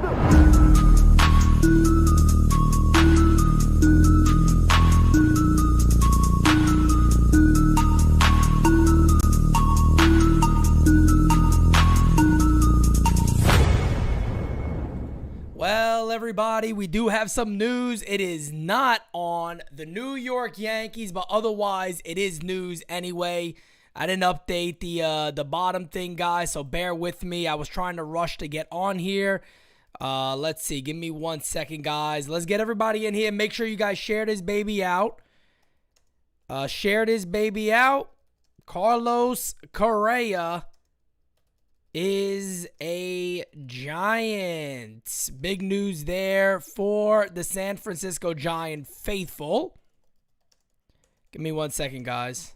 Well, everybody, we do have some news. It is not on the New York Yankees, but otherwise it is news anyway. I didn't update the bottom thing, guys, so bear with me. I was trying to rush to get on here. Let's see. Give me 1 second, guys. Let's get everybody in here. Make sure you guys share this baby out. Share this baby out. Carlos Correa is a Giant. Big news there for the San Francisco Giant faithful. Give me 1 second, guys.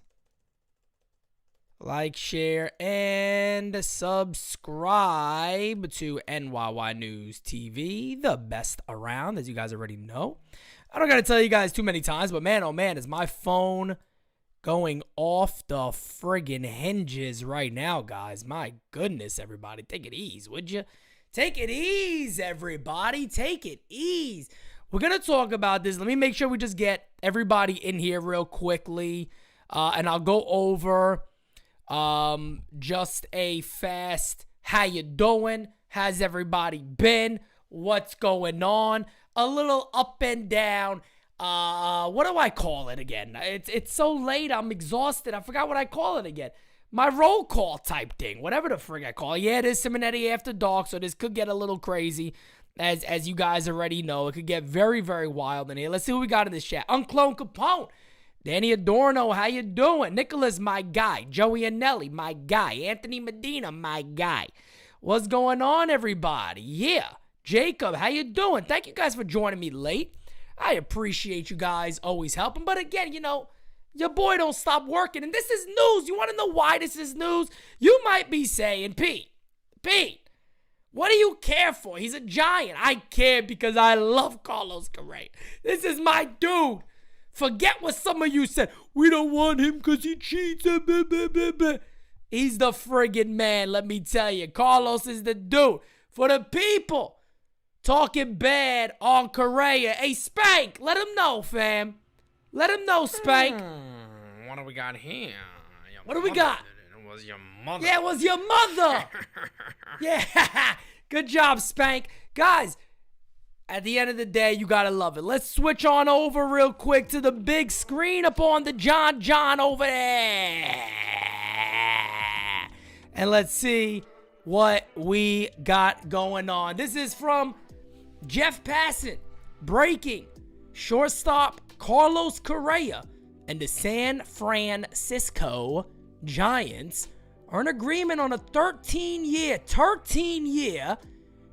Like, share, and subscribe to NyynewsTV, the best around, as you guys already know. I don't got to tell you guys too many times, but man, oh man, is my phone going off the friggin' hinges right now, guys. My goodness, everybody. Take it easy, would you? Take it easy, everybody. Take it easy. We're going to talk about this. Let me make sure we just get everybody in here real quickly. And I'll go over just a fast, how you doing? How's everybody been? What's going on? A little up and down. What do I call it again? It's so late. I'm exhausted. I forgot what I call it again. My roll call type thing. Whatever the frig I call it. Yeah, it is Simonetti After Dark, so this could get a little crazy. As you guys already know, it could get very, very wild in here. Let's see what we got in this chat. Unclone Capone. Danny Adorno, how you doing? Nicholas, my guy. Joey Anelli, my guy. Anthony Medina, my guy. What's going on, everybody? Yeah. Jacob, how you doing? Thank you guys for joining me late. I appreciate you guys always helping. But again, you know, your boy don't stop working. And this is news. You want to know why this is news? You might be saying, Pete, what do you care for? He's a Giant. I care because I love Carlos Correa. This is my dude. Forget what some of you said. We don't want him because he cheats. He's the friggin' man, let me tell you. Carlos is the dude. For the people talking bad on Correa. Hey, Spank, let him know, fam. Let him know, Spank. What do we got here? What do we got? It was your mother. Yeah, it was your mother. Yeah, good job, Spank. Guys, at the end of the day, you gotta love it. Let's switch on over real quick to the big screen up on the John over there. And let's see what we got going on. This is from Jeff Passan. Breaking. Shortstop Carlos Correa and the San Francisco Giants are in agreement on a 13-year,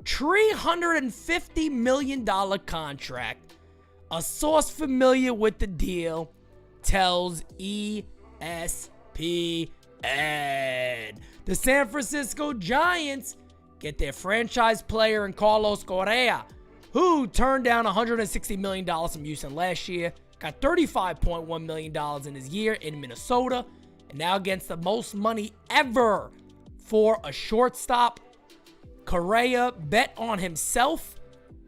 $350 million contract. A source familiar with the deal tells ESPN. The San Francisco Giants get their franchise player in Carlos Correa, who turned down $160 million from Houston last year, got $35.1 million in his year in Minnesota, and now gets the most money ever for a shortstop. Correa bet on himself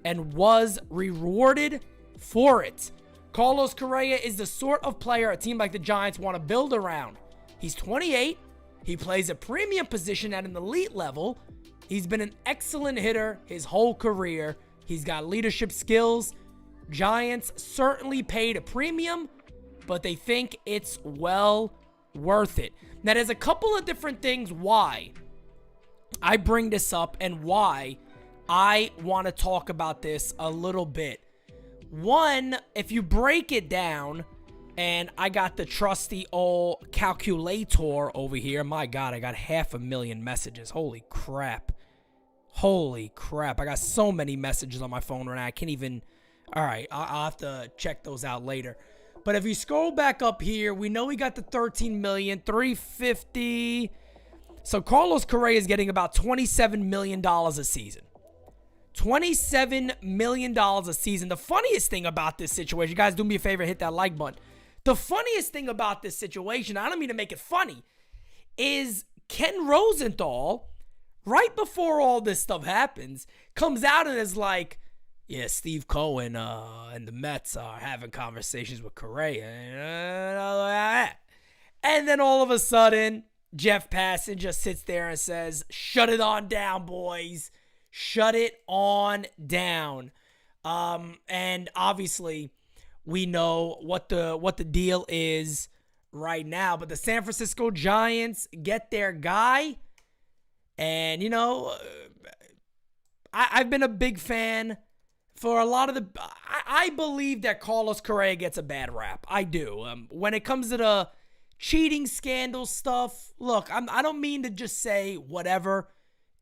and was rewarded for it. Carlos Correa is the sort of player a team like the Giants want to build around. He's 28. He plays a premium position at an elite level. He's been an excellent hitter his whole career. He's got leadership skills. Giants certainly paid a premium, but they think it's well worth it. Now, there's a couple of different things why I bring this up and why I want to talk about this a little bit. One, if you break it down, and I got the trusty old calculator over here. My God, I got 500,000 messages. Holy crap. Holy crap. I got so many messages on my phone right now. I can't even... All right, I'll have to check those out later. But if you scroll back up here, we know we got the $13 million, $350. So Carlos Correa is getting about $27 million a season. $27 million a season. The funniest thing about this situation, you guys do me a favor, hit that like button. The funniest thing about this situation, I don't mean to make it funny, is Ken Rosenthal right before all this stuff happens, comes out and is like, yeah, Steve Cohen and the Mets are having conversations with Correa. And then all of a sudden, Jeff Passan just sits there and says, shut it on down, boys. Shut it on down. And obviously, we know what the deal is right now. But the San Francisco Giants get their guy. And, I've been a big fan for a lot of the... I believe that Carlos Correa gets a bad rap. I do. When it comes to the cheating scandal stuff, look, I don't mean to just say whatever.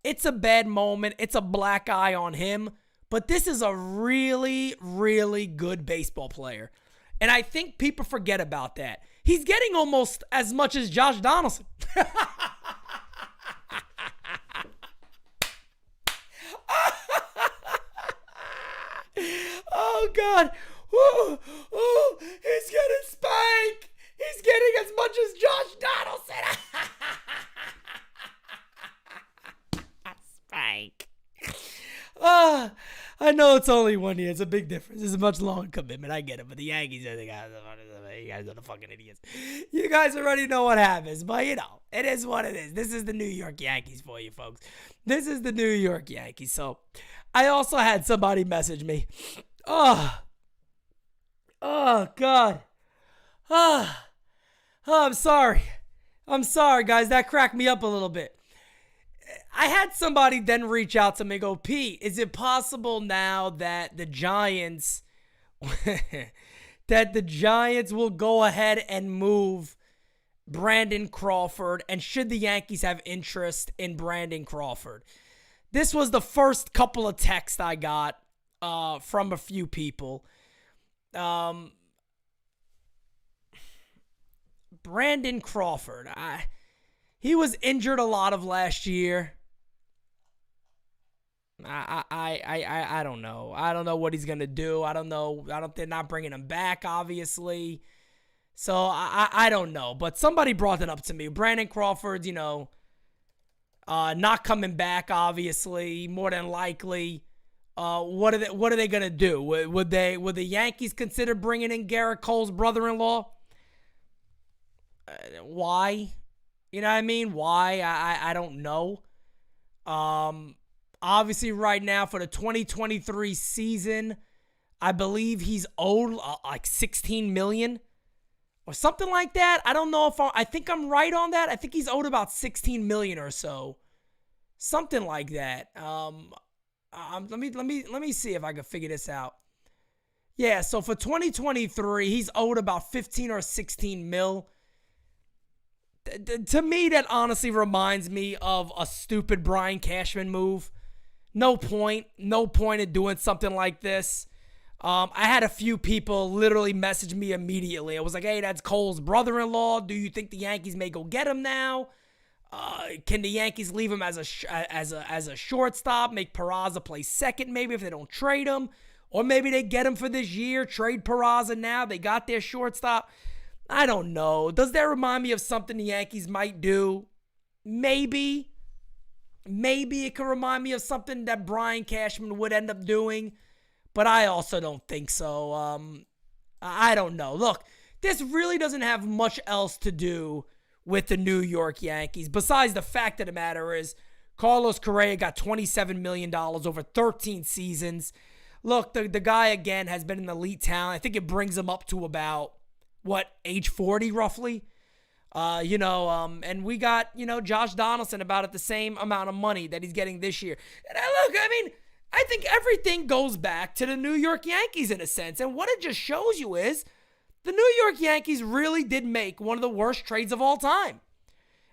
It's a bad moment. It's a black eye on him. But this is a really, really good baseball player. And I think people forget about that. He's getting almost as much as Josh Donaldson. Oh, God. Ooh, he's getting spanked. He's getting as much as Josh Donaldson. Spank. I know it's only 1 year. It's a big difference. It's a much longer commitment. I get it. But the Yankees are the guys. You guys are the fucking idiots. You guys already know what happens. But, it is what it is. This is the New York Yankees for you, folks. This is the New York Yankees. So, I also had somebody message me. Oh, God. I'm sorry. I'm sorry, guys. That cracked me up a little bit. I had somebody then reach out to me and go, Pete, is it possible now that the Giants will go ahead and move Brandon Crawford? And should the Yankees have interest in Brandon Crawford? This was the first couple of texts I got from a few people. Brandon Crawford. He was injured a lot of last year. I don't know. I don't know what he's gonna do. I don't know. They're not bringing him back, obviously. So I don't know. But somebody brought it up to me. Brandon Crawford's, not coming back, obviously, more than likely. What are they gonna do? Would the Yankees consider bringing in Garrett Cole's brother-in-law? Why? You know what I mean? Why? I don't know. Obviously, right now for the 2023 season, I believe he's owed like $16 million or something like that. I don't know if I think I'm right on that. I think he's owed about $16 million or so, something like that. Let me see if I can figure this out. Yeah, so for 2023, he's owed about 15 or 16 mil. To me, that honestly reminds me of a stupid Brian Cashman move. No point in doing something like this. I had a few people literally message me immediately. I was like, hey, that's Cole's brother-in-law. Do you think the Yankees may go get him now? Can the Yankees leave him as a shortstop, make Peraza play second maybe if they don't trade him? Or maybe they get him for this year, trade Peraza now. They got their shortstop. I don't know. Does that remind me of something the Yankees might do? Maybe. Maybe it could remind me of something that Brian Cashman would end up doing. But I also don't think so. I don't know. Look, this really doesn't have much else to do with the New York Yankees. Besides the fact of the matter is, Carlos Correa got $27 million over 13 seasons. Look, the guy, again, has been an elite talent. I think it brings him up to about, age 40 roughly? And we got, Josh Donaldson about at the same amount of money that he's getting this year. And I think everything goes back to the New York Yankees in a sense. And what it just shows you is the New York Yankees really did make one of the worst trades of all time.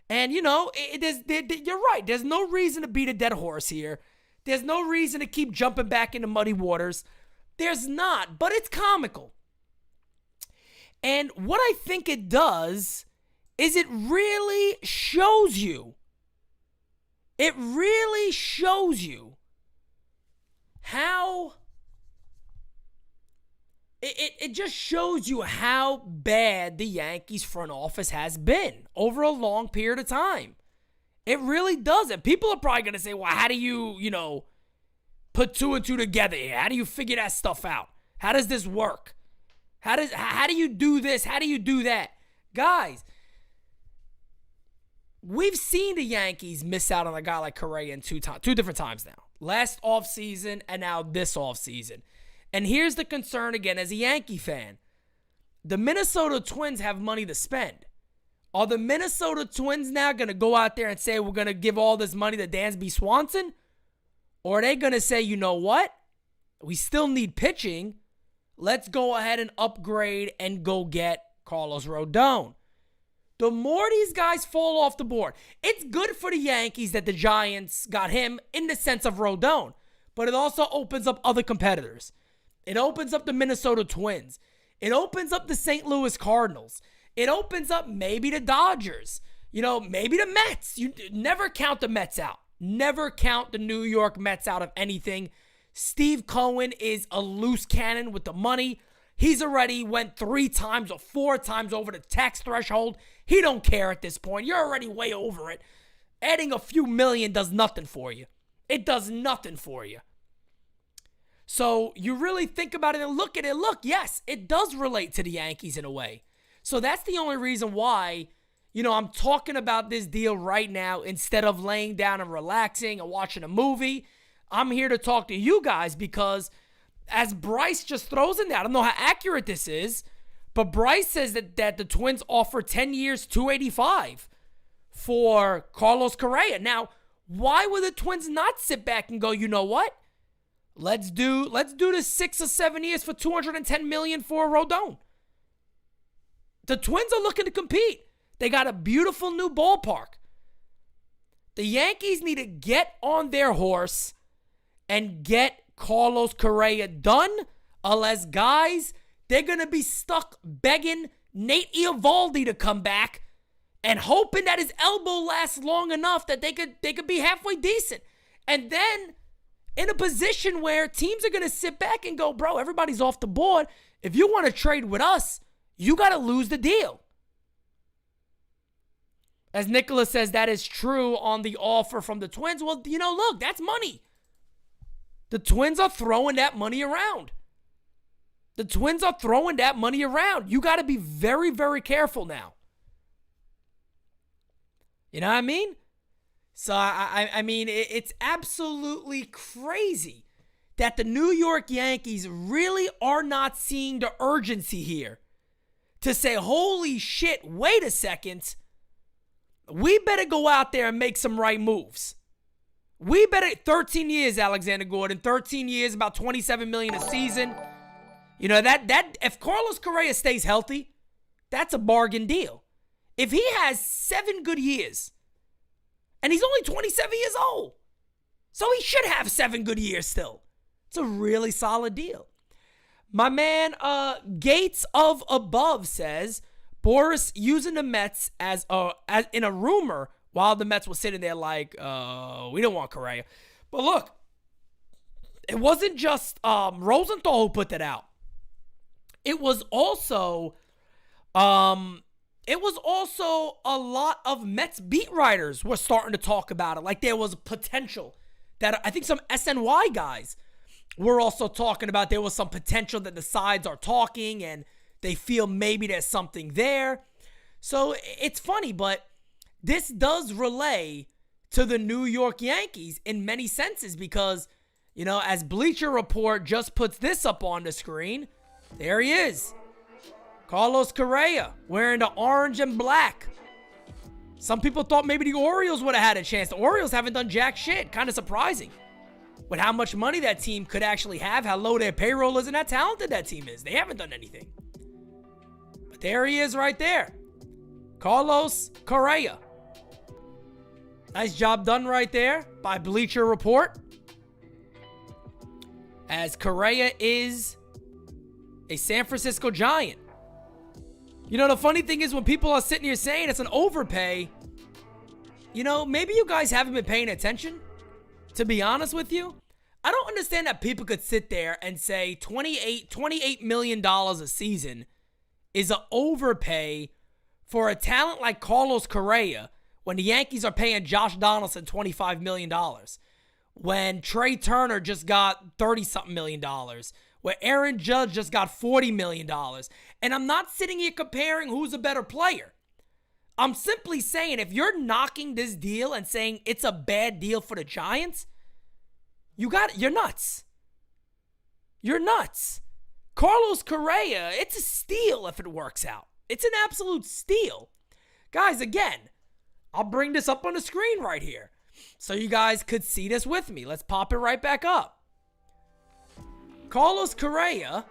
And, you're right. There's no reason to beat a dead horse here. There's no reason to keep jumping back into muddy waters. There's not, but it's comical. And what I think it does is it really shows you. It really shows you how. It just shows you how bad the Yankees front office has been over a long period of time. It really doesn't. People are probably going to say, well, how do you, put two and two together here? How do you figure that stuff out? How does this work? How do you do this? How do you do that? Guys, we've seen the Yankees miss out on a guy like Correa in two different times now. Last offseason and now this offseason. And here's the concern again as a Yankee fan. The Minnesota Twins have money to spend. Are the Minnesota Twins now going to go out there and say we're going to give all this money to Dansby Swanson? Or are they going to say, you know what? We still need pitching. Let's go ahead and upgrade and go get Carlos Rodon. The more these guys fall off the board, it's good for the Yankees that the Giants got him in the sense of Rodon. But it also opens up other competitors. It opens up the Minnesota Twins. It opens up the St. Louis Cardinals. It opens up maybe the Dodgers. Maybe the Mets. You never count the Mets out. Never count the New York Mets out of anything. Steve Cohen is a loose cannon with the money. He's already went 3 times or 4 times over the tax threshold. He don't care at this point. You're already way over it. Adding a few million does nothing for you. It does nothing for you. So you really think about it and look at it. Look, yes, it does relate to the Yankees in a way. So that's the only reason why, I'm talking about this deal right now instead of laying down and relaxing and watching a movie. I'm here to talk to you guys because as Bryce just throws in there, I don't know how accurate this is, but Bryce says that the Twins offer 10 years, $285 for Carlos Correa. Now, why would the Twins not sit back and go, you know what? Let's do the 6 or 7 years for $210 million for Rodon. The Twins are looking to compete. They got a beautiful new ballpark. The Yankees need to get on their horse and get Carlos Correa done. Unless, guys, they're going to be stuck begging Nate Eovaldi to come back and hoping that his elbow lasts long enough that they could be halfway decent. And then in a position where teams are going to sit back and go, bro, everybody's off the board. If you want to trade with us, you got to lose the deal. As Nicholas says, that is true on the offer from the Twins. Well, look, that's money. The Twins are throwing that money around. The Twins are throwing that money around. You got to be very, very careful now. You know what I mean? So, I mean, it's absolutely crazy that the New York Yankees really are not seeing the urgency here to say, holy shit, wait a second. We better go out there and make some right moves. We better, 13 years, Alexander Gordon, 13 years, about $27 million a season. That if Carlos Correa stays healthy, that's a bargain deal. If he has 7 good years, and he's only 27 years old, so he should have 7 good years still. It's a really solid deal. My man, Gates of Above says, Boris using the Mets as in a rumor while the Mets were sitting there like, we don't want Correa. But look, it wasn't just Rosenthal who put that out. It was also a lot of Mets beat writers were starting to talk about it. Like there was potential that I think some SNY guys were also talking about. There was some potential that the sides are talking and they feel maybe there's something there. So it's funny, but this does relay to the New York Yankees in many senses because, as Bleacher Report just puts this up on the screen, there he is. Carlos Correa wearing the orange and black. Some people thought maybe the Orioles would have had a chance. The Orioles haven't done jack shit. Kind of surprising. With how much money that team could actually have, how low their payroll is, and how talented that team is. They haven't done anything. But there he is right there. Carlos Correa. Nice job done right there by Bleacher Report. As Correa is a San Francisco Giant. The funny thing is when people are sitting here saying it's an overpay, maybe you guys haven't been paying attention, to be honest with you. I don't understand that people could sit there and say $28 million a season is an overpay for a talent like Carlos Correa when the Yankees are paying Josh Donaldson $25 million, when Trey Turner just got $30-something million, where Aaron Judge just got $40 million. And I'm not sitting here comparing who's a better player. I'm simply saying if you're knocking this deal and saying it's a bad deal for the Giants, you're nuts. You're nuts. Carlos Correa, it's a steal if it works out. It's an absolute steal. Guys, again, I'll bring this up on the screen right here so you guys could see this with me. Let's pop it right back up. Carlos Correa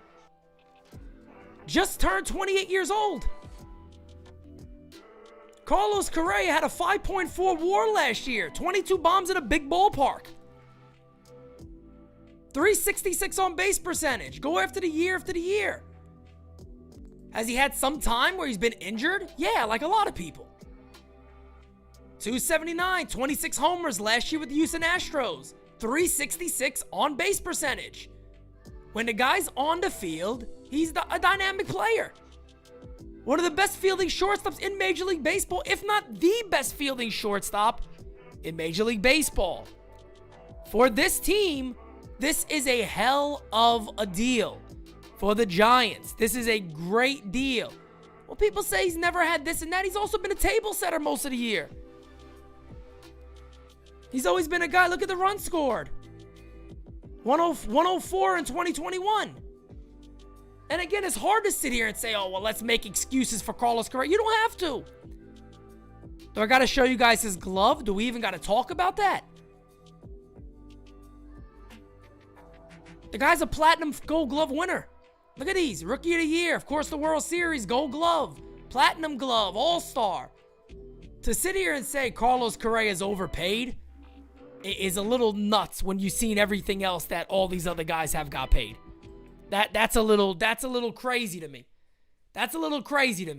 just turned 28 years old. Carlos Correa had a 5.4 WAR last year, 22 bombs in a big ballpark. 366 on base percentage. Go after the year. Has he had some time where he's been injured? Yeah, like a lot of people. 279, 26 homers last year with the Houston Astros. 366 on base percentage. When the guy's on the field, he's a dynamic player. One of the best fielding shortstops in Major League Baseball, if not the best fielding shortstop in Major League Baseball. For this team, this is a hell of a deal. For the Giants, this is a great deal. Well, people say he's never had this and that. He's also been a table setter most of the year. He's always been a guy. Look at the runs scored. 104 in 2021. And again, it's hard to sit here and say, oh, well, let's make excuses for Carlos Correa. You don't have to. Do I got to show you guys his glove? Do we even got to talk about that? The guy's a platinum gold glove winner. Look at these. Rookie of the year. Of course, the World Series, gold glove, platinum glove, all-star. To sit here and say Carlos Correa is overpaid is a little nuts when you've seen everything else that all these other guys have got paid. That's a little crazy to me. That's a little crazy. You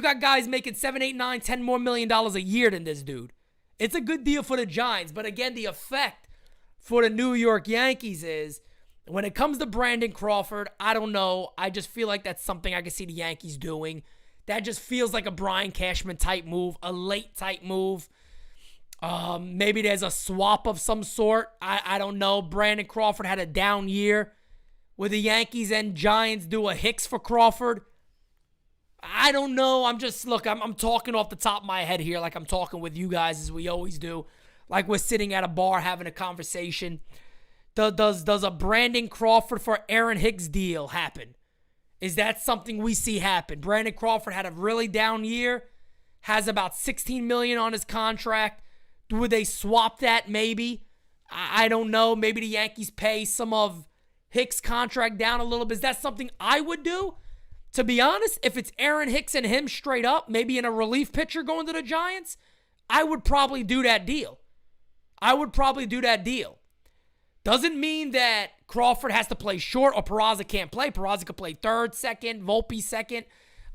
got guys making $7, $8, $9, $10 more million a year than this dude. It's a good deal for the Giants, but again, the effect for the New York Yankees is when it comes to Brandon Crawford, I don't know. I just feel like that's something I can see the Yankees doing. That just feels like a Brian Cashman type move, a late type move. Maybe there's a swap of some sort. I don't know. Brandon Crawford had a down year. Will the Yankees and Giants do a Hicks for Crawford? I don't know. I'm talking off the top of my head here like I'm talking with you guys as we always do. Like we're sitting at a bar having a conversation. Does a Brandon Crawford for Aaron Hicks deal happen? Is that something we see happen? Brandon Crawford had a really down year. Has about $16 million on his contract. Would they swap that maybe? I don't know. Maybe the Yankees pay some of Hicks' contract down a little bit. Is that something I would do? To be honest, if it's Aaron Hicks and him straight up, maybe in a relief pitcher going to the Giants, I would probably do that deal. Doesn't mean that Crawford has to play short or Peraza can't play. Peraza could play third, second, Volpe second.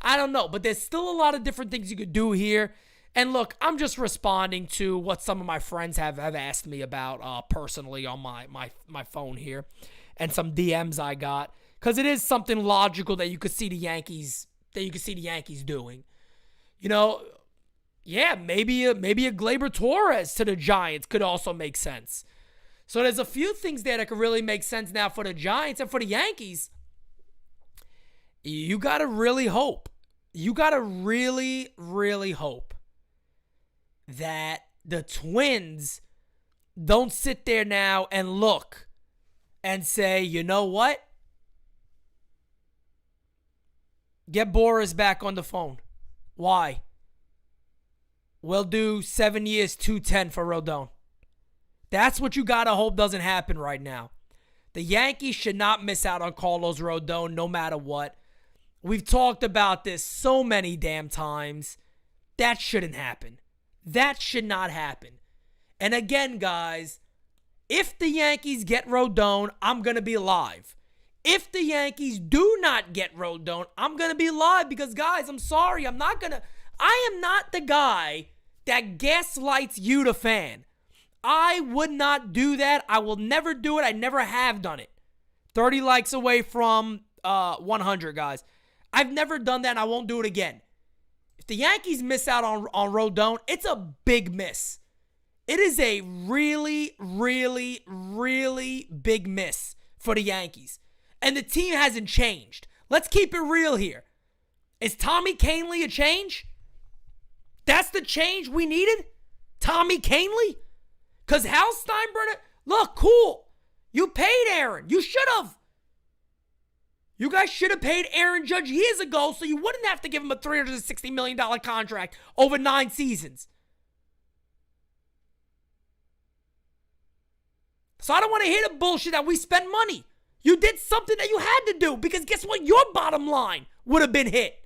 I don't know, but there's still a lot of different things you could do here. And look, I'm just responding to what some of my friends have asked me about personally on my phone here and some DMs I got, because it is something logical that you could see the Yankees doing. You know, yeah, maybe a Gleyber Torres to the Giants could also make sense. So there's a few things there that could really make sense now for the Giants. And for the Yankees, you got to really hope. You got to really, really hope that the Twins don't sit there now and look and say, you know what? Get Boris back on the phone. Why? We'll do 7 years, 210 for Rodon. That's what you got to hope doesn't happen right now. The Yankees should not miss out on Carlos Rodon no matter what. We've talked about this so many damn times. That shouldn't happen. That should not happen. And again, guys, if the Yankees get Rodon, I'm going to be live. If the Yankees do not get Rodon, I'm going to be live because, guys, I'm sorry. I am not the guy that gaslights you, the fan. I would not do that. I will never do it. I never have done it. 30 likes away from 100, guys. I've never done that, and I won't do it again. If the Yankees miss out on Rodon, it's a big miss. It is a really, really, really big miss for the Yankees. And the team hasn't changed. Let's keep it real here. Is Tommy Kahnle a change? That's the change we needed? Tommy Kahnle? Because Hal Steinbrenner, look, cool. You paid Aaron. You should have. You guys should have paid Aaron Judge years ago so you wouldn't have to give him a $360 million contract over 9 seasons. So I don't want to hear the bullshit that we spent money. You did something that you had to do because guess what? Your bottom line would have been hit.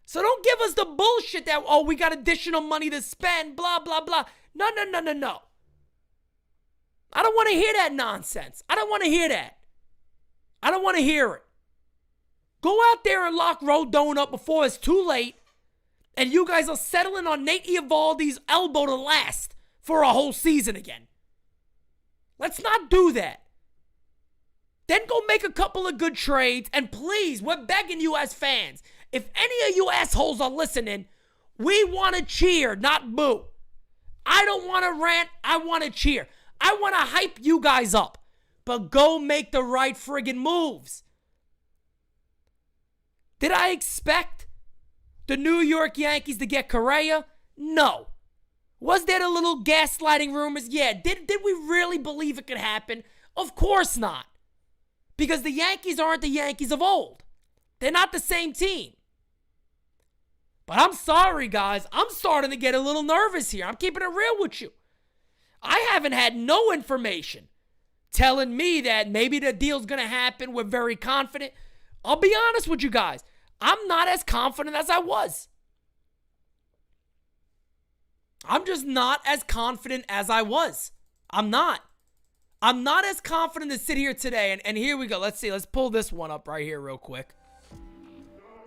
So don't give us the bullshit that, oh, we got additional money to spend, blah, blah, blah. No. I don't want to hear that nonsense. I don't want to hear that. I don't want to hear it. Go out there and lock Rodon up before it's too late, and you guys are settling on Nate Eovaldi's elbow to last for a whole season again. Let's not do that. Then go make a couple of good trades, and please, we're begging you as fans, if any of you assholes are listening, we want to cheer, not boo. I don't want to rant, I want to cheer. I want to hype you guys up, but go make the right friggin' moves. Did I expect the New York Yankees to get Correa? No. Was there a little gaslighting rumors? Yeah. Did we really believe it could happen? Of course not. Because the Yankees aren't the Yankees of old. They're not the same team. But I'm sorry, guys. I'm starting to get a little nervous here. I'm keeping it real with you. I haven't had no information telling me that maybe the deal's going to happen. We're very confident. I'll be honest with you guys. I'm not as confident as I was. I'm just not as confident as I was. I'm not as confident to sit here today. And here we go. Let's see. Let's pull this one up right here real quick.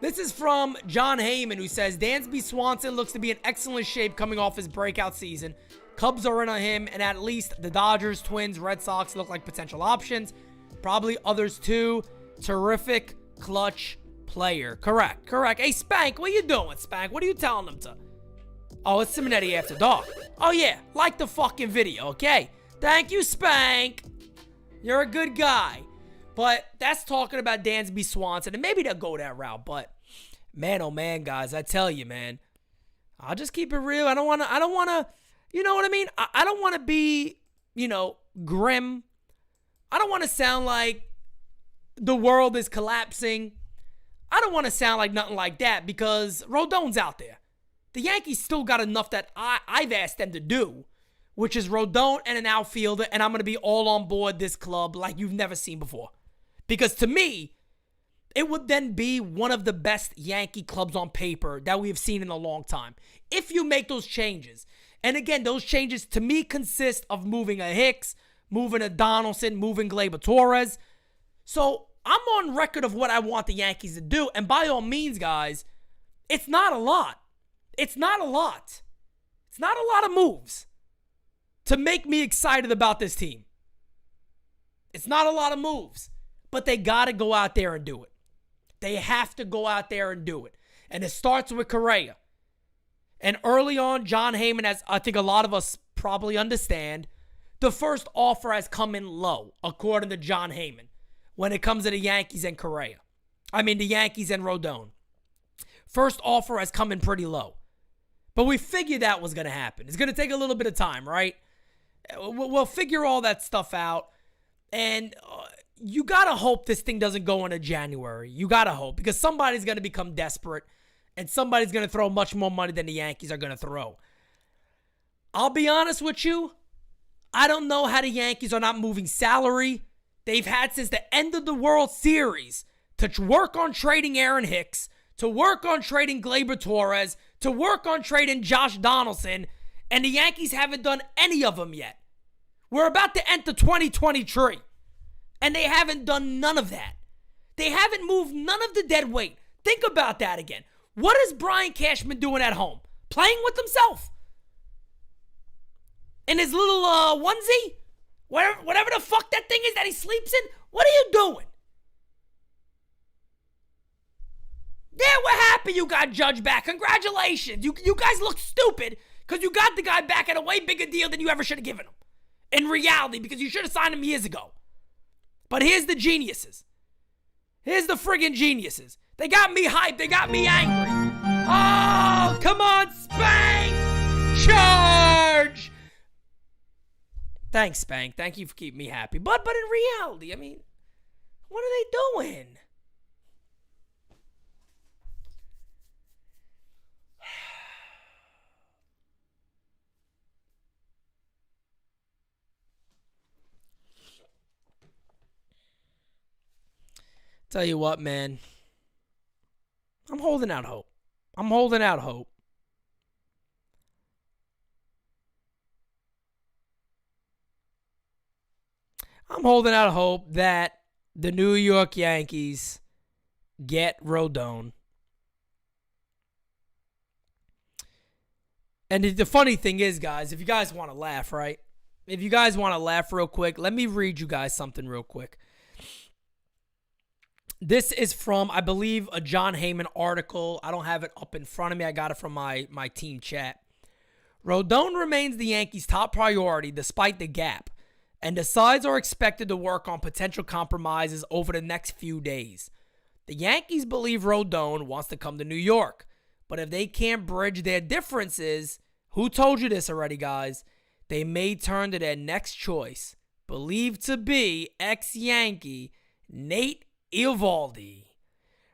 This is from John Heyman, who says, Dansby Swanson looks to be in excellent shape coming off his breakout season. Cubs are in on him, and at least the Dodgers, Twins, Red Sox look like potential options. Probably others too. Terrific clutch player. Correct. Hey, Spank, what are you doing, Spank? What are you telling them to? Oh, it's Simonetti After Dark. Oh, yeah. Like the fucking video, okay? Thank you, Spank. You're a good guy. But that's talking about Dansby Swanson, and maybe they'll go that route. But, man, oh, man, guys, I tell you, man. I'll just keep it real. I don't want to, you know what I mean? I don't want to be, grim. I don't want to sound like the world is collapsing. I don't want to sound like nothing like that because Rodon's out there. The Yankees still got enough that I've asked them to do, which is Rodon and an outfielder, and I'm going to be all on board this club like you've never seen before. Because to me, it would then be one of the best Yankee clubs on paper that we have seen in a long time. If you make those changes. And again, those changes to me consist of moving a Hicks, moving a Donaldson, moving Gleyber Torres. So I'm on record of what I want the Yankees to do. And by all means, guys, it's not a lot. It's not a lot. It's not a lot of moves to make me excited about this team. It's not a lot of moves. But they got to go out there and do it. They have to go out there and do it. And it starts with Correa. And early on, John Heyman, as I think a lot of us probably understand, the first offer has come in low, according to John Heyman, when it comes to the Yankees and Correa. I mean, the Yankees and Rodon. First offer has come in pretty low. But we figured that was going to happen. It's going to take a little bit of time, right? We'll figure all that stuff out. And you got to hope this thing doesn't go into January. You got to hope. Because somebody's going to become desperate. And somebody's going to throw much more money than the Yankees are going to throw. I'll be honest with you. I don't know how the Yankees are not moving salary. They've had since the end of the World Series to work on trading Aaron Hicks, to work on trading Gleyber Torres, to work on trading Josh Donaldson, and the Yankees haven't done any of them yet. We're about to enter 2023, and they haven't done none of that. They haven't moved none of the dead weight. Think about that again. What is Brian Cashman doing at home? Playing with himself? In his little onesie? Whatever the fuck that thing is that he sleeps in? What are you doing? Yeah, we're happy you got Judge back. Congratulations. You guys look stupid because you got the guy back at a way bigger deal than you ever should have given him. In reality, because you should have signed him years ago. But here's the geniuses. Here's the friggin' geniuses. They got me hyped. They got me angry. Oh, come on, Spank! Charge! Thanks, Spank. Thank you for keeping me happy. But in reality, I mean, what are they doing? Tell you what, man. I'm holding out hope. I'm holding out hope. I'm holding out hope that the New York Yankees get Rodon. And the funny thing is, guys, if you guys want to laugh, right? If you guys want to laugh real quick, let me read you guys something real quick. This is from, I believe, a John Heyman article. I don't have it up in front of me. I got it from my team chat. Rodon remains the Yankees' top priority despite the gap, and the sides are expected to work on potential compromises over the next few days. The Yankees believe Rodon wants to come to New York, but if they can't bridge their differences, who told you this already, guys? They may turn to their next choice, believed to be ex-Yankee Nate Eovaldi.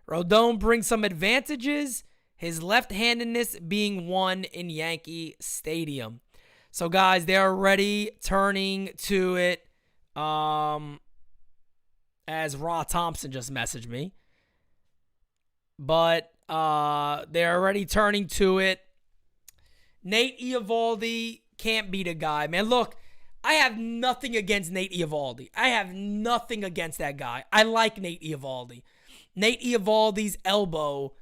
Rodon brings some advantages, his left-handedness being one in Yankee Stadium. So, guys, they're already turning to it, as Raw Thompson just messaged me. But they're already turning to it. Nate Eovaldi can't be the guy, man. Look, I have nothing against Nate Eovaldi. I have nothing against that guy. I like Nate Eovaldi. Nate Eovaldi's elbow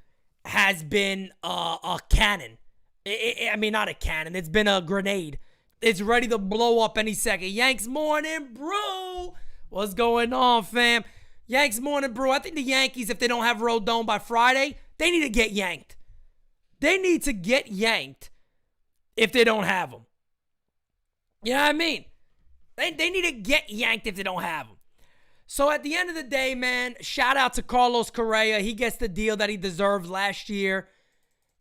has been a cannon. I mean, not a cannon. It's been a grenade. It's ready to blow up any second. Yanks morning, bro. What's going on, fam? Yanks morning, bro. I think the Yankees, if they don't have Rodon by Friday, they need to get yanked. They need to get yanked if they don't have him. You know what I mean? They need to get yanked if they don't have him. So at the end of the day, man, shout out to Carlos Correa. He gets the deal that he deserved last year.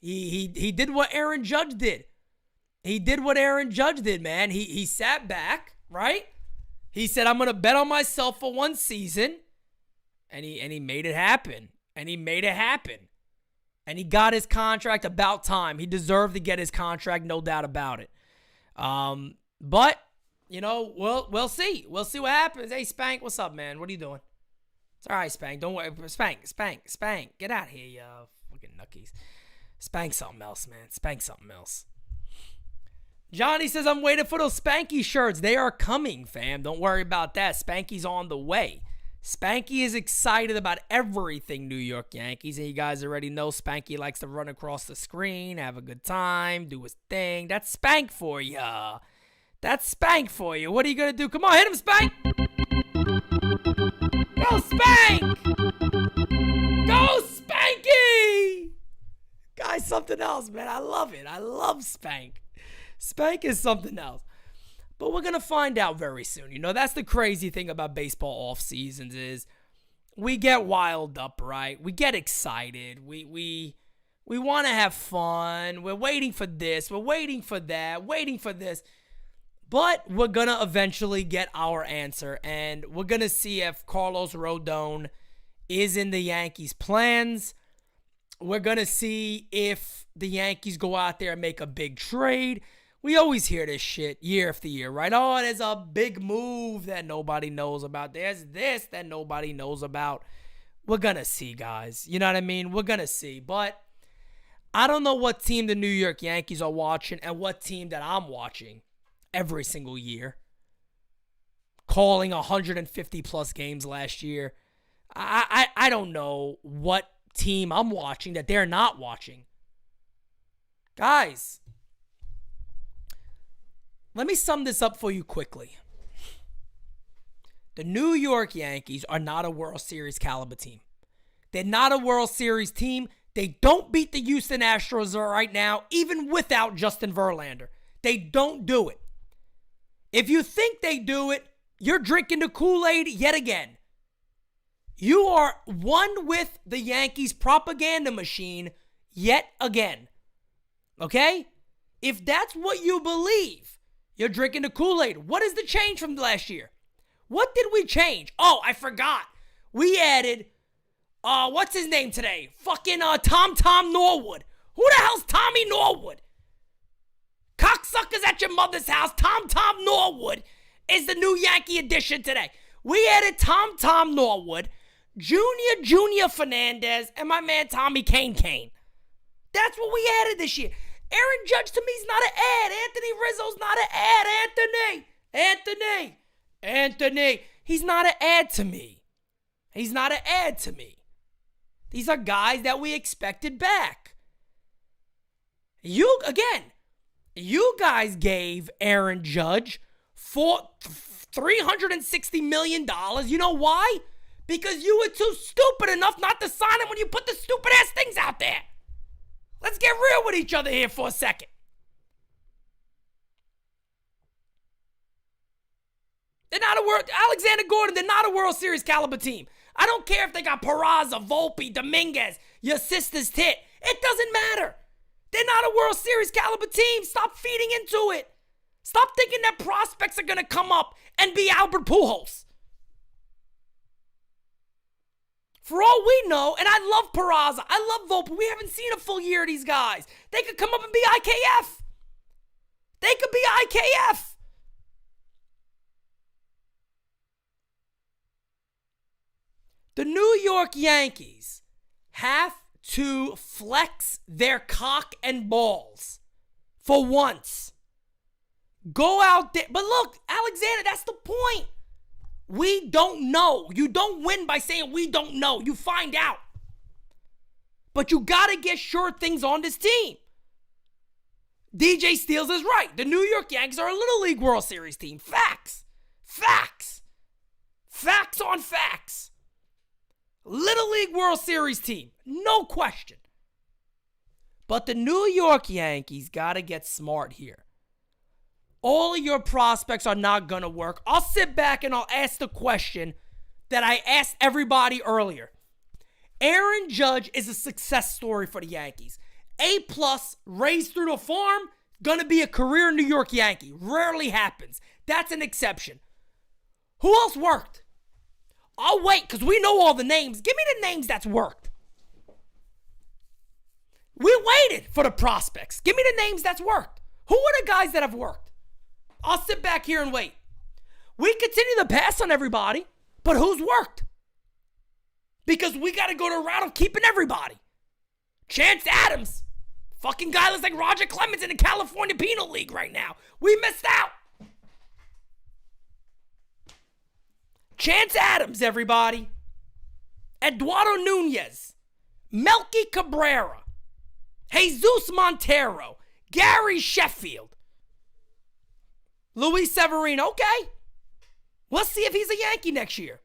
He did what Aaron Judge did. He did what Aaron Judge did, man. He sat back, right? He said, I'm going to bet on myself for one season. And he made it happen. And he made it happen. And he got his contract about time. He deserved to get his contract, no doubt about it. But, you know, we'll see. We'll see what happens. Hey, Spank, what's up, man? What are you doing? It's all right, Spank. Don't worry. Spank. Get out of here, you fucking nuckies. Spank something else, man. Spank something else. Johnny says, I'm waiting for those Spanky shirts. They are coming, fam. Don't worry about that. Spanky's on the way. Spanky is excited about everything New York Yankees. And you guys already know Spanky likes to run across the screen, have a good time, do his thing. That's Spank for ya. That's Spank for you. What are you going to do? Come on, hit him, Spank. Go, Spank. Go, Spanky. Guy's something else, man. I love it. I love Spank. Spank is something else. But we're going to find out very soon. You know, that's the crazy thing about baseball off seasons is we get wild up, right? We get excited. We want to have fun. We're waiting for this. We're waiting for that. Waiting for this. But we're going to eventually get our answer. And we're going to see if Carlos Rodon is in the Yankees' plans. We're going to see if the Yankees go out there and make a big trade. We always hear this shit year after year, right? Oh, there's a big move that nobody knows about. There's this that nobody knows about. We're going to see, guys. You know what I mean? We're going to see. But I don't know what team the New York Yankees are watching and what team that I'm watching every single year. Calling 150-plus games last year. I don't know what team I'm watching that they're not watching. Guys, let me sum this up for you quickly. The New York Yankees are not a World Series caliber team. They're not a World Series team. They don't beat the Houston Astros right now, even without Justin Verlander. They don't do it. If you think they do it, you're drinking the Kool-Aid yet again. You are one with the Yankees propaganda machine yet again. Okay? If that's what you believe, you're drinking the Kool-Aid. What is the change from last year? What did we change? Oh, I forgot. We added, what's his name today? Fucking Tom Norwood. Who the hell's Tommy Norwood? Cocksuckers at your mother's house. Tom Norwood is the new Yankee addition today. We added Tom Norwood, Junior Fernandez, and my man Tommy Kane. That's what we added this year. Aaron Judge to me is not an ad. Anthony Rizzo's not an ad. Anthony. He's not an ad to me. He's not an ad to me. These are guys that we expected back. You guys gave Aaron Judge $360 million. You know why? Because you were too stupid enough not to sign him when you put the stupid ass things out there. Let's get real with each other here for a second. They're not Alexander Gordon, they're not a World Series caliber team. I don't care if they got Peraza, Volpe, Dominguez, your sister's tit. It doesn't matter. They're not a World Series caliber team. Stop feeding into it. Stop thinking that prospects are going to come up and be Albert Pujols. For all we know, and I love Peraza, I love Volpe, we haven't seen a full year of these guys. They could come up and be IKF. They could be IKF. The New York Yankees have to flex their cock and balls for once. Go out there. But look, Alexander, that's the point. We don't know. You don't win by saying we don't know. You find out. But you got to get sure things on this team. DJ Steele is right. The New York Yankees are a Little League World Series team. Facts. Facts on facts. Little League World Series team. No question. But the New York Yankees got to get smart here. All of your prospects are not going to work. I'll sit back and I'll ask the question that I asked everybody earlier. Aaron Judge is a success story for the Yankees. A+, raised through the farm, going to be a career New York Yankee. Rarely happens. That's an exception. Who else worked? I'll wait because we know all the names. Give me the names that's worked. We waited for the prospects. Give me the names that's worked. Who are the guys that have worked? I'll sit back here and wait. We continue to pass on everybody, but who's worked? Because we got to go the route of keeping everybody. Chance Adams. Fucking guy looks like Roger Clemens in the California Penal League right now. We missed out. Chance Adams, everybody. Eduardo Nunez. Melky Cabrera. Jesus Montero. Gary Sheffield. Luis Severino. Okay. We'll see if he's a Yankee next year.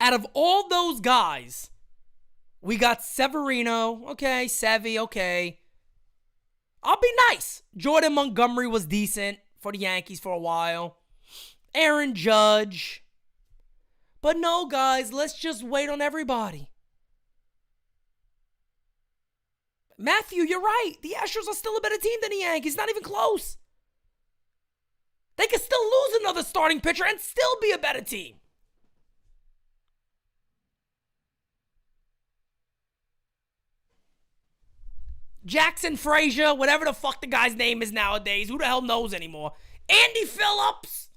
Out of all those guys, we got Severino. Okay. Sevy. Okay. I'll be nice. Jordan Montgomery was decent for the Yankees for a while. Aaron Judge. But no, guys, let's just wait on everybody. Matthew, you're right. The Astros are still a better team than the Yankees. Not even close. They could still lose another starting pitcher and still be a better team. Jackson Frazier, whatever the fuck the guy's name is nowadays. Who the hell knows anymore? Andy Phillips,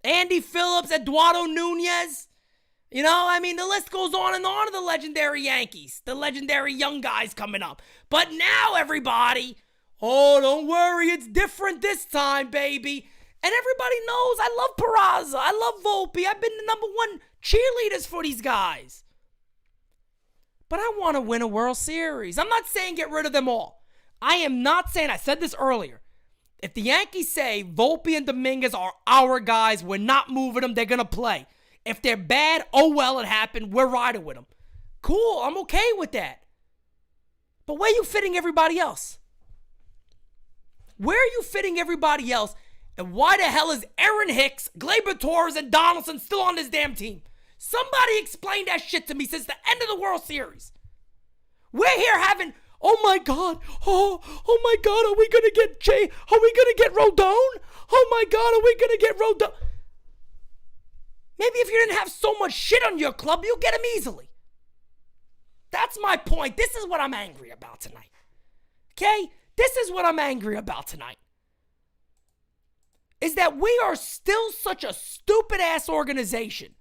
Eduardo Nunez. You know, I mean, the list goes on and on of the legendary Yankees. The legendary young guys coming up. But now, everybody, oh, don't worry, it's different this time, baby. And everybody knows I love Peraza. I love Volpe. I've been the number one cheerleaders for these guys. But I want to win a World Series. I'm not saying get rid of them all. I am not saying, I said this earlier. If the Yankees say Volpe and Dominguez are our guys, we're not moving them, they're going to play. If they're bad, oh well, it happened. We're riding with them. Cool, I'm okay with that. But where are you fitting everybody else? Where are you fitting everybody else? And why the hell is Aaron Hicks, Gleyber Torres, and Donaldson still on this damn team? Somebody explain that shit to me since the end of the World Series. We're here having, oh my God, oh my God, are we going to get are we going to get Rodon? Oh my God, are we going to get Rodon? Maybe if you didn't have so much shit on your club, you'll get him easily. That's my point. This is what I'm angry about tonight. Okay? This is what I'm angry about tonight. Is that we are still such a stupid-ass organization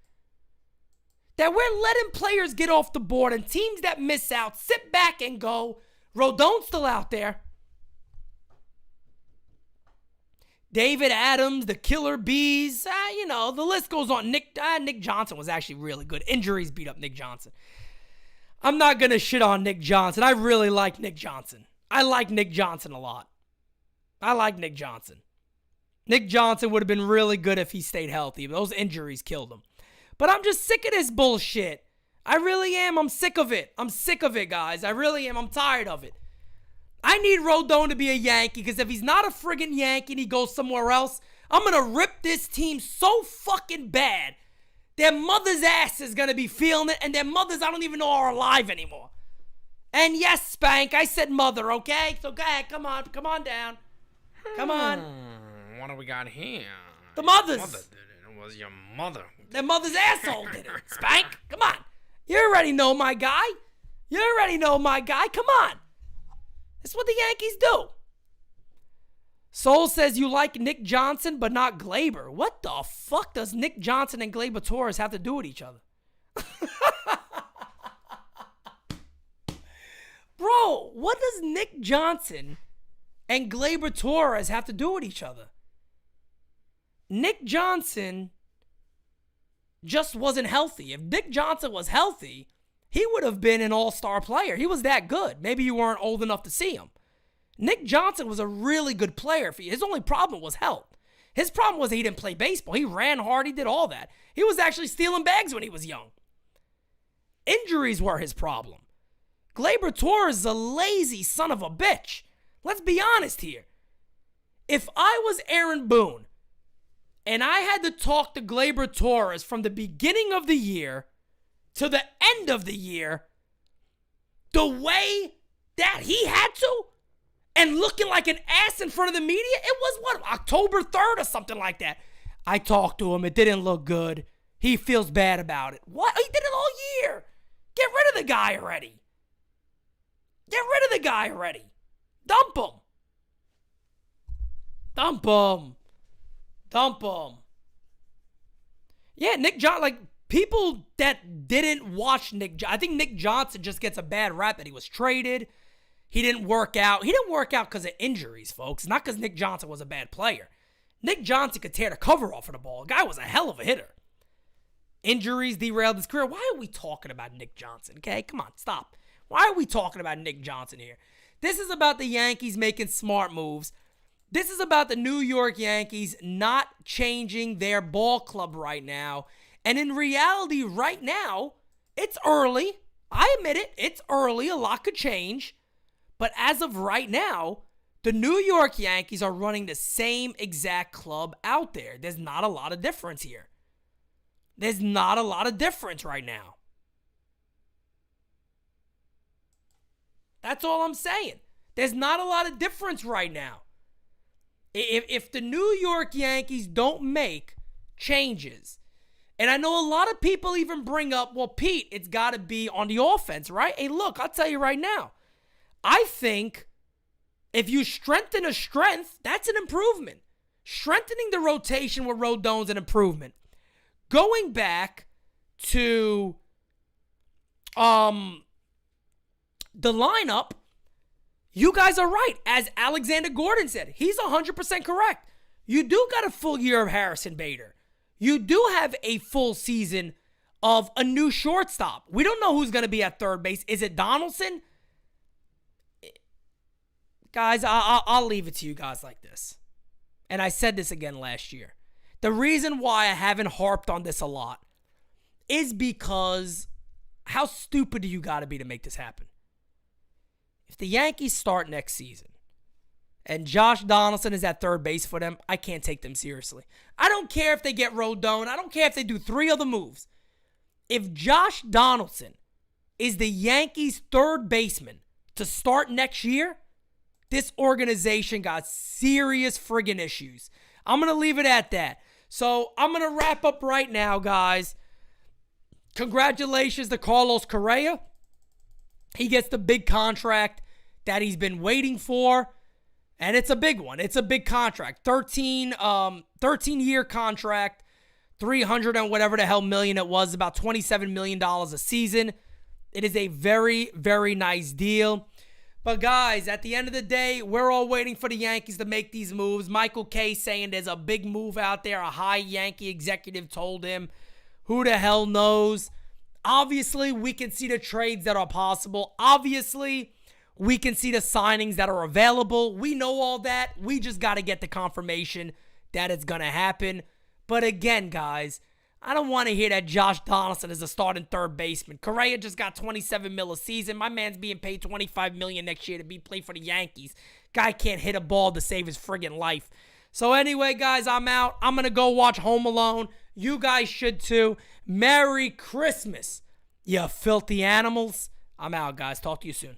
that we're letting players get off the board and teams that miss out sit back and go, Rodon's still out there. David Adams, the Killer Bees, the list goes on. Nick Johnson was actually really good. Injuries beat up Nick Johnson. I'm not going to shit on Nick Johnson. I really like Nick Johnson. I like Nick Johnson a lot. I like Nick Johnson. Nick Johnson would have been really good if he stayed healthy. Those injuries killed him. But I'm just sick of this bullshit. I really am. I'm sick of it. I'm sick of it, guys. I really am. I'm tired of it. I need Rodon to be a Yankee because if he's not a friggin' Yankee and he goes somewhere else, I'm going to rip this team so fucking bad. Their mother's ass is going to be feeling it, and their mothers I don't even know are alive anymore. And yes, Spank, I said mother, okay? So go ahead, come on down. Come on. What do we got here? The mothers. Mother did it. It was your mother. Their mother's asshole did it. Spank, come on. You already know my guy. Come on. That's what the Yankees do. Soul says you like Nick Johnson, but not Gleyber. What the fuck does Nick Johnson and Gleyber Torres have to do with each other? Bro, what does Nick Johnson and Gleyber Torres have to do with each other? Nick Johnson just wasn't healthy. If Nick Johnson was healthy, he would have been an all-star player. He was that good. Maybe you weren't old enough to see him. Nick Johnson was a really good player. His only problem was health. His problem was he didn't play baseball. He ran hard. He did all that. He was actually stealing bags when he was young. Injuries were his problem. Gleyber Torres is a lazy son of a bitch. Let's be honest here. If I was Aaron Boone and I had to talk to Gleyber Torres from the beginning of the year to the end of the year, the way that he had to, and looking like an ass in front of the media, it was October 3rd or something like that. I talked to him. It didn't look good. He feels bad about it. What? He did it all year. Get rid of the guy already. Dump him. Yeah, Nick Johnson, people that didn't watch I think Nick Johnson just gets a bad rap that he was traded. He didn't work out. He didn't work out because of injuries, folks. Not because Nick Johnson was a bad player. Nick Johnson could tear the cover off of the ball. The guy was a hell of a hitter. Injuries derailed his career. Why are we talking about Nick Johnson? Okay, come on, stop. Why are we talking about Nick Johnson here? This is about the Yankees making smart moves. This is about the New York Yankees not changing their ball club right now. And in reality, right now, it's early. I admit it. It's early. A lot could change. But as of right now, the New York Yankees are running the same exact club out there. There's not a lot of difference here. There's not a lot of difference right now. That's all I'm saying. There's not a lot of difference right now. If the New York Yankees don't make changes, and I know a lot of people even bring up, well, Pete, it's got to be on the offense, right? Hey, look, I'll tell you right now. I think if you strengthen a strength, that's an improvement. Strengthening the rotation with Rodon's an improvement. Going back to the lineup, you guys are right. As Alexander Gordon said, he's 100% correct. You do got a full year of Harrison Bader. You do have a full season of a new shortstop. We don't know who's going to be at third base. Is it Donaldson? Guys, I'll leave it to you guys like this. And I said this again last year. The reason why I haven't harped on this a lot is because how stupid do you got to be to make this happen? If the Yankees start next season and Josh Donaldson is at third base for them, I can't take them seriously. I don't care if they get Rodon. I don't care if they do 3 other moves. If Josh Donaldson is the Yankees' third baseman to start next year, this organization got serious friggin' issues. I'm going to leave it at that. So I'm going to wrap up right now, guys. Congratulations to Carlos Correa. He gets the big contract that he's been waiting for. And it's a big one. It's a big contract. 13-year contract. 300 and whatever the hell million it was. About $27 million a season. It is a very, very nice deal. But guys, at the end of the day, we're all waiting for the Yankees to make these moves. Michael Kay saying there's a big move out there. A high Yankee executive told him. Who the hell knows? Obviously, we can see the trades that are possible. Obviously, we can see the signings that are available. We know all that. We just got to get the confirmation that it's going to happen. But again, guys, I don't want to hear that Josh Donaldson is a starting third baseman. Correa just got $27 million a season. My man's being paid $25 million next year to play for the Yankees. Guy can't hit a ball to save his friggin' life. So anyway, guys, I'm out. I'm going to go watch Home Alone. You guys should too. Merry Christmas, you filthy animals. I'm out, guys. Talk to you soon.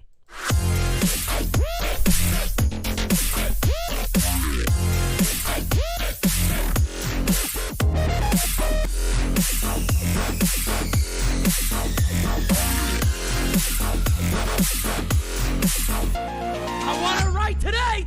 I want it right today!